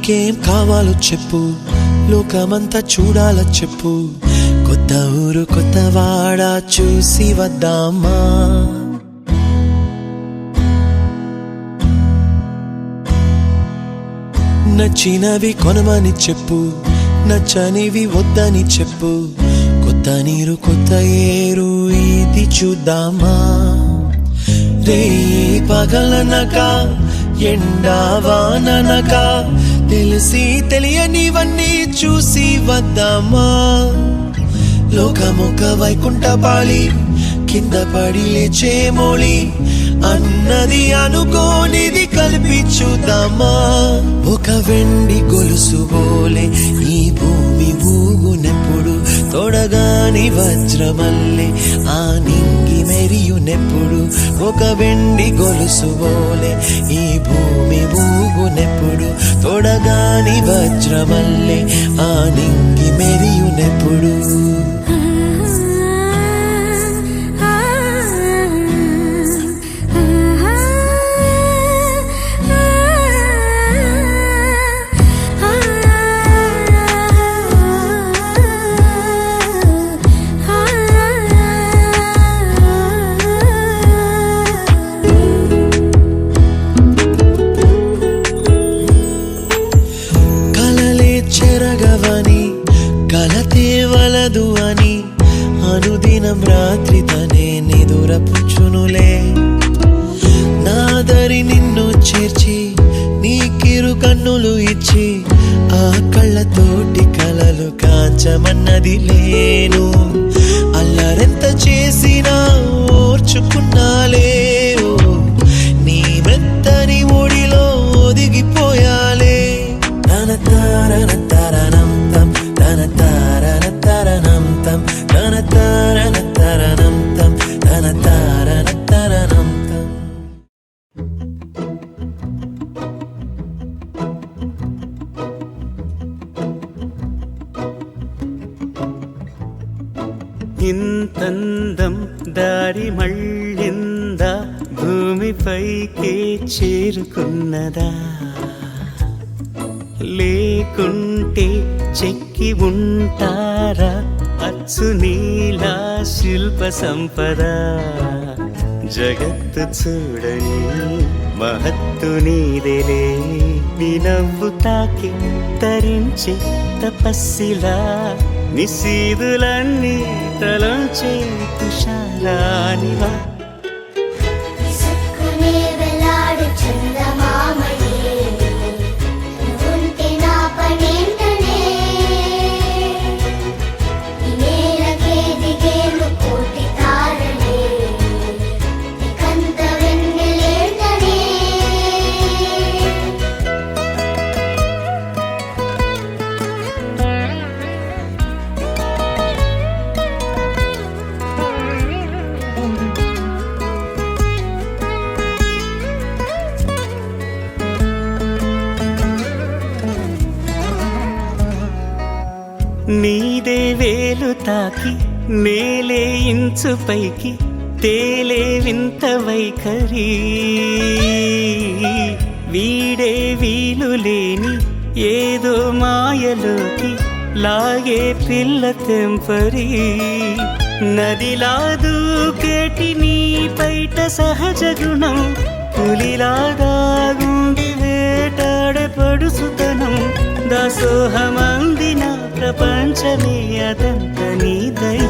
నీకేం కావాలో చెప్పు, లోకమంతా చూడాల చెప్పు. కొత్త ఊరు కొత్త వాడ చూసి వద్దామా. నచ్చినవి కొనమని చెప్పు, నచ్చనివి వద్దని చెప్పు. కొత్త నీరు కొత్త ఏరు ఇది చూద్దామా. రే పగలనక ఎండా వాననక తెలిసి తెలియనివన్నీ చూసి వద్దామా. లోకమొక వైకుంఠపాళి, కింద పడి లేచే మోళి, అన్నది అనుకోనిది కలిపి చూద్దామా. ఒక వెండి గొలుసు బోలే ఈ భూమి ఊగునెప్పుడు, తొడగాని వజ్రమల్లే ఆ నింగి మెరియునెప్పుడు. ఒక వెండి గొలుసు బోలే ఈ భూమి ఊగునెప్పుడు, తొడగాని వజ్రమల్లే ఆ నింగి మెరియునెప్పుడు. చెరగవని కలతే వలదు అని అనుదినం రాత్రి తనే నిదురపుచ్చునులే. నాదరి నిన్ను చేర్చి నీకిరు కన్నులు ఇచ్చి, ఆ కళ్ళతోటి కలలు కాంచమన్నది లేను. అల్లరెంత చేసినా ఓర్చుకున్నాలే, నీ మెత్తని ఒడిలో ఒదిగిపోయాలే. తన తారన తరణం తం, తన తారన తరణం తం, తన తారన తరణం తం, తన తారన తరణం తం. ఇంతందం దారి మళ్ళిందా, భూమిపైకే చేరుకున్నదా. లేకుంటే చెక్కి ఉంటారా అచ్చు నీలా శిల్ప సంపద. జగత్తు చూడని మహత్తు నీదేలే, నీ నవ్వు తాకి తరించే తపస్సిలా, నిశీదులన్నీ తలంచే తుషారానివా. నీదే వేలు తాకి నేలే ఇంచు పైకి తేలే వింత వైఖరి. వీడే వీలు లేని ఏదో మాయలోకి లాగే పిల్ల తెంపరి. నదిలా దూకేటి నీ పైట సహజ గుణం, పులిలాగా గుండి వేటాడే పడుసుతనం. దాసోహమందిన ప్రపంచమే అదంత నీ దయ.